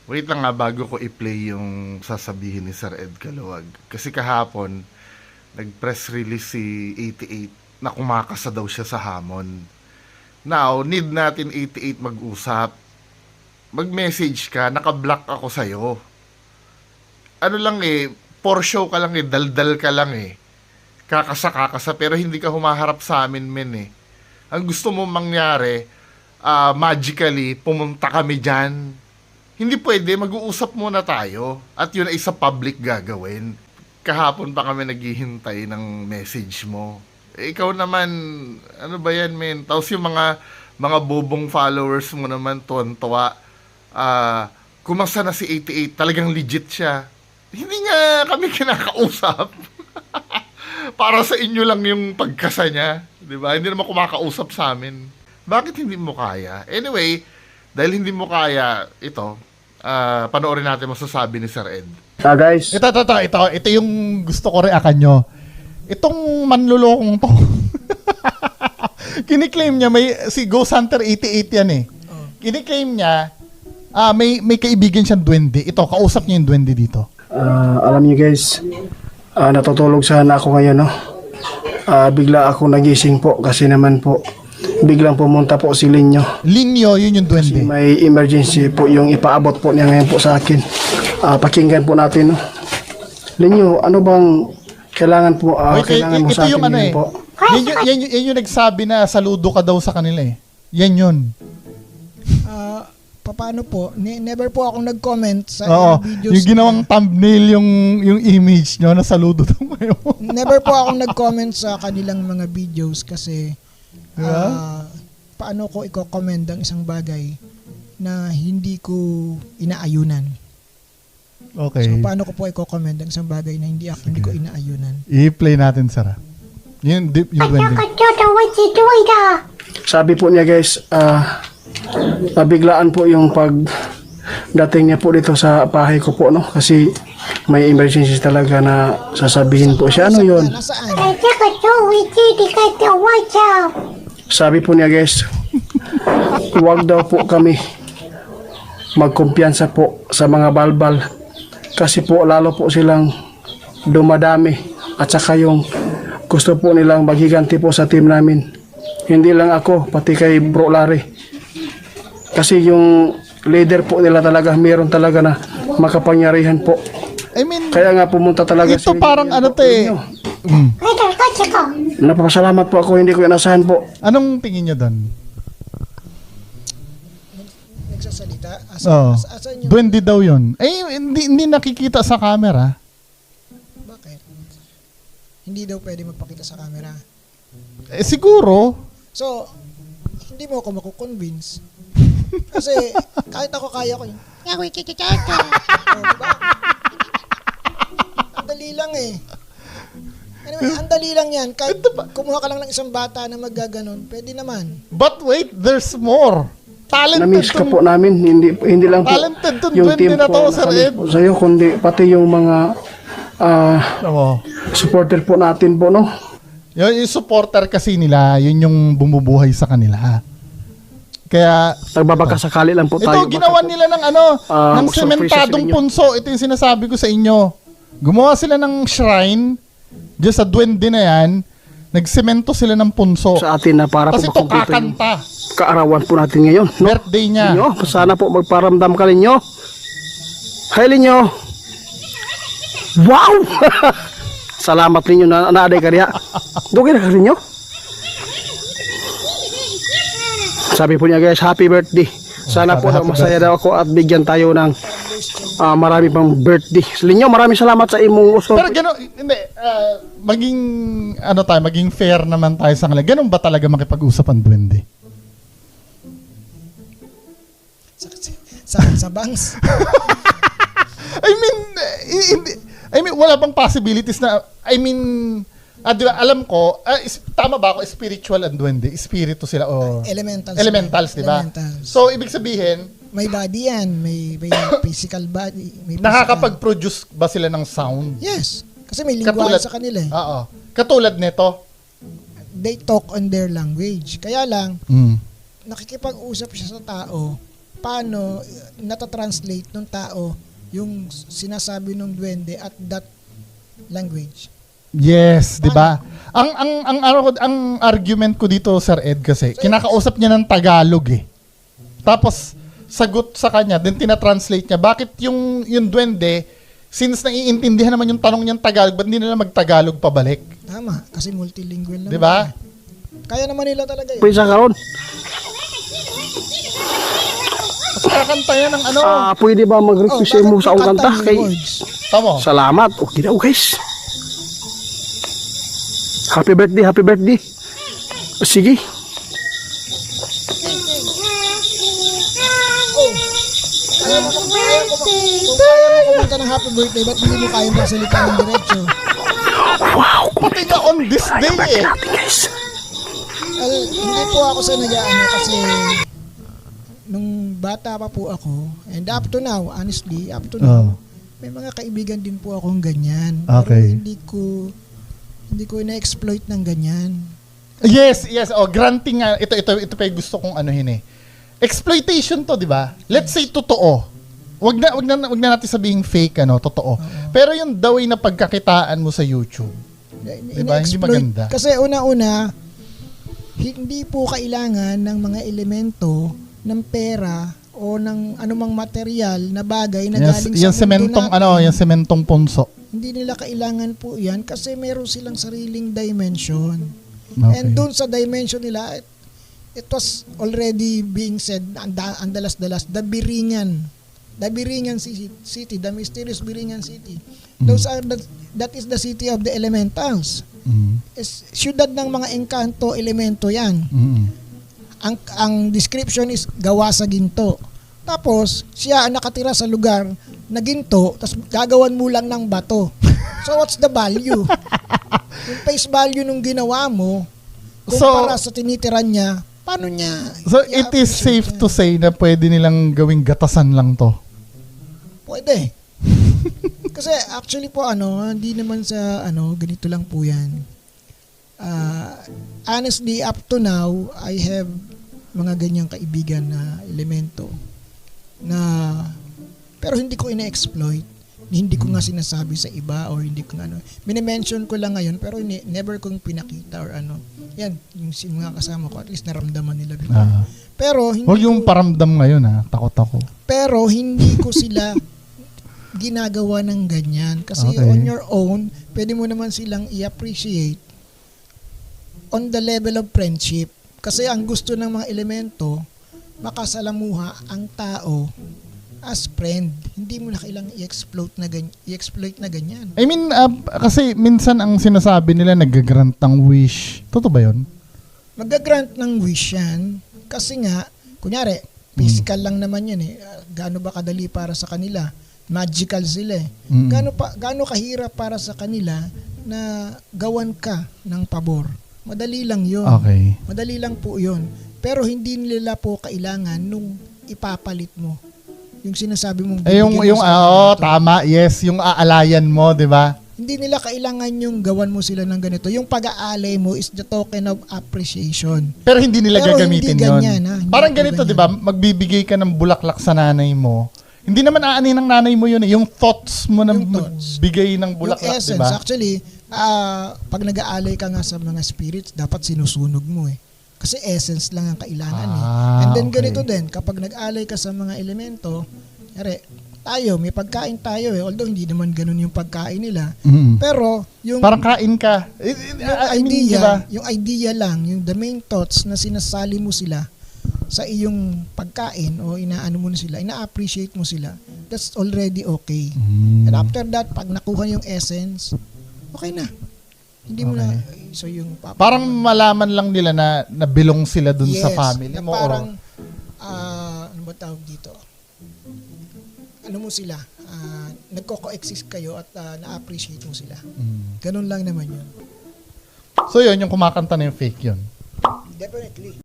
Wait lang nga bago ko i-play yung sasabihin ni Sir Ed Caluwag. Kasi kahapon, nag-press release si 88 na kumakasa daw siya sa hamon. Now, need natin 88 mag-usap. Mag-message ka, naka-block ako sa'yo. Ano lang for show ka lang daldal ka lang Kakasa, pero hindi ka humaharap sa amin, men Ang gusto mo mangyari, magically, pumunta kami dyan. Hindi pwede, mag-uusap muna tayo. At yun ay sa public gagawin. Kahapon pa kami naghihintay ng message mo. Ikaw naman, ano ba yan, men? Tapos yung mga bobong followers mo naman, tuwan-tuwa. Kumasa na si 88, talagang legit siya. Hindi nga kami kinakausap. Para sa inyo lang yung pagkasa niya. Diba? Hindi naman kumakausap sa amin. Bakit hindi mo kaya? Anyway, dahil hindi mo kaya, ito, panoorin natin masasabi ni Sir Ed. Guys. Ito yung gusto ko reakan nyo. Itong manlulokong to. Kiniklaim niya, si Ghost Hunter 88 yan Kiniklaim niya, may kaibigan siyang duwende. Ito, kausap niya yung duwende dito. Alam niyo guys, natutulog sana ako ngayon, no? Bigla ako nagising po kasi naman po, biglang pumunta po si Linyo. Linyo, yun yung duwende. May emergency po yung ipaabot po niya ngayon po sa akin. Pakinggan po natin, no? Linyo, ano bang kailangan po, kailangan mo sa akin yung ngayon po? Yan yung nagsabi na saludo ka daw sa kanila Yan yun. Paano po? Never po akong nag-comment sa videos. Yung ginawang thumbnail yung image nyo na saludo daw kayo. Never po akong nag-comment sa kanilang mga videos kasi paano ko i-comment ang isang bagay na hindi ko inaayunan. Okay. So paano ko po i-comment ang isang bagay na hindi ko inaayunan? I-play natin, Sarah. Yung duwende. Sabi po niya guys, nabiglaan po yung pagdating niya po dito sa bahay ko po, no? Kasi may emergency talaga na sasabihin po siya. Ano yun? Nasaan? Sabi po niya guys, huwag daw po kami magkumpiyansa po sa mga balbal kasi po lalo po silang dumadami at saka yung gusto po nilang maghiganti po sa team namin. Hindi lang ako, pati kay Bro Larry. Kasi yung leader po nila talaga, meron talaga na makapangyarihan po. I mean, kaya nga pumunta talaga ito parang ano to Napapasalamat po ako, hindi ko inasahan po. Anong tingin nyo doon? Nagsasalita? Asan yung... Duwende daw yun. Hindi nakikita sa camera. Bakit? Hindi daw pwede magpakita sa camera. Siguro. So, hindi mo ako makukonvince. Kasi kahit ako kaya ko yun. Diba? Ang dali lang Anyway, ang dali lang yan. Kahit kumuha ka lang ng isang bata na maggaganon, pwede naman. But wait, there's more. Talented Na-miss ka po namin, hindi lang po talented yung duwende team na to, po Sir Ed. po sa'yo, kundi pati yung mga supporter po natin po, no? Yung supporter kasi nila, yun yung bumubuhay sa kanila. Kaya Nagbabaka sakali lang po tayo. ito ginawa nila ng ng sementadong punso. Ito yung sinasabi ko sa inyo. Gumawa sila ng shrine diyan sa duwende na yan. Nagsemento sila ng punso. Sa atin na para kasi po ito kakanta. Kaarawan po natin ngayon, no? Birthday niya. Linyo, sana po magparamdam ka Linyo. Hi Linyo. Wow! Salamat Linyo na naaday ka riya. Dugay na ka Linyo. Sabi po niya guys, happy birthday. Sana po daw masaya daw ako at bigyan tayo ng marami pang birthday. Linyo, maraming salamat sa imong uso. Pero gano'n, hindi, maging fair naman tayo sa kanila. Ganun ba talaga makipag-usap ang duwende? Sa bangs. I mean, wala bang possibilities na, di ba, alam ko, tama ba ako, spiritual and duwende? Espiritu sila o... Elementals, di ba? So, ibig sabihin, may body yan, may physical body. May nakakapag-produce ba sila ng sound? Yes. Kasi may lingwahe sa kanila Oo. Katulad nito? They talk on their language. Kaya lang, nakikipag-usap siya sa tao paano natatranslate ng tao yung sinasabi ng duwende at that language. Yes, 'di ba? Ang argument ko dito, Sir Ed, kasi kinakausap niya ng Tagalog eh. Tapos sagot sa kanya, then tinatranslate niya. Bakit yung duwende, since naiintindihan naman yung tanong niyang Tagalog, ba't hindi nila mag-Tagalog pabalik? Tama, kasi multilingual naman. 'Di ba? Kaya naman nila talaga yun. Pwede karon. Mas kakanta yan ng ano. Pwede ba mag-request mo sa akong kanta? Kay Tama. salamat. Okay na, guys. Happy birthday, happy birthday. Sige. Kung kaya mo kumunta ng happy birthday, ba't hindi mo kaya magsalita ng diretso? Wow, Pati nga on this day eh. natin, guys. Hindi po ako sa nag-ano kasi nung bata pa po ako, and up to now, honestly, up to now, may mga kaibigan din po akong ganyan. Okay. Pero hindi ko na-exploit ng ganyan. Yes. Oh, granting nga. Ito pa yung gusto kong anuhin eh. Exploitation to, di ba? Let's say totoo. Wag na natin sabihin fake, totoo. Pero yung the way na pagkakitaan mo sa YouTube, di ba? Hindi maganda. Kasi una-una, hindi po kailangan ng mga elemento ng pera o ng anumang material na bagay na galing sa mundo natin. Yung sementong punso. Hindi nila kailangan po yan kasi meron silang sariling dimension. Okay. And doon sa dimension nila, it was already being said, ang dalas-dalas, the Biringan City, the mysterious Biringan City. That is the city of the elementals. Siyudad ng mga engkanto, elemento yan. Ang description is gawa sa ginto. Tapos, siya ang nakatira sa lugar na ginto, tapos gagawan mo lang ng bato. So, what's the value? Yung face value nung ginawa mo, kumpara sa tinitiran niya, paano niya? So, it is safe to say na pwede nilang gawing gatasan lang to. Pwede. Kasi actually po, hindi naman sa, ganito lang po yan. Honestly, up to now, I have mga ganyang kaibigan na elemento na pero hindi ko ina-exploit, hindi ko nga sinasabi sa iba or hindi ko mini-mention ko lang ngayon pero never kong pinakita or yan yung mga kasama ko, at least naramdaman nila before. Pero hindi Huwag yung paramdam ngayon takot ako. pero hindi ko sila ginagawa ng ganyan kasi on your own pwede mo naman silang i-appreciate on the level of friendship. Kasi ang gusto ng mga elemento, makasalamuha ang tao as friend. Hindi mo na kailangang i-exploit na ganyan. I mean, kasi minsan ang sinasabi nila nag-grant ng wish. Totoo ba yun? Mag-grant ng wish yan. Kasi nga, kunyari, physical lang naman yan eh. Gaano ba kadali para sa kanila? Magical sila eh. Gaano kahirap para sa kanila na gawan ka ng pabor? Madali lang yun. Okay. Madali lang po yun. Pero hindi nila po kailangan nung ipapalit mo. Yung sinasabi mong tama, yes, yung aalayan mo, di ba? Hindi nila kailangan yung gawan mo sila ng ganito. Yung pag-aalay mo is the token of appreciation. Pero hindi nila gagamitin hindi ganyan, yun. Parang ganito, di ba? Magbibigay ka ng bulaklak sa nanay mo. Hindi naman aanin ng nanay mo yun. Yung thoughts mo na magbigay ng bulaklak, di ba? Actually, pag nag-aalay ka nga sa mga spirits, dapat sinusunog mo eh. Kasi essence lang ang kailangan eh. And then ganito din, kapag nag-alay ka sa mga elemento, may pagkain tayo eh. Although hindi naman ganun yung pagkain nila. Pero yung parang kain ka. Yung idea lang, yung the main thoughts na sinasali mo sila sa iyong pagkain o inaano mo na sila, ina-appreciate mo sila, that's already okay. And after that, pag nakuha yung essence, okay na. Hindi mo na so yung parang malaman lang nila na belong sila dun sa family mo. Parang ano ba tawag dito? Ano mo sila? Nagko-coexist kayo at na-appreciate mo sila. Ganun lang naman yun. So yun, yung kumakanta na yung fake yun. Definitely.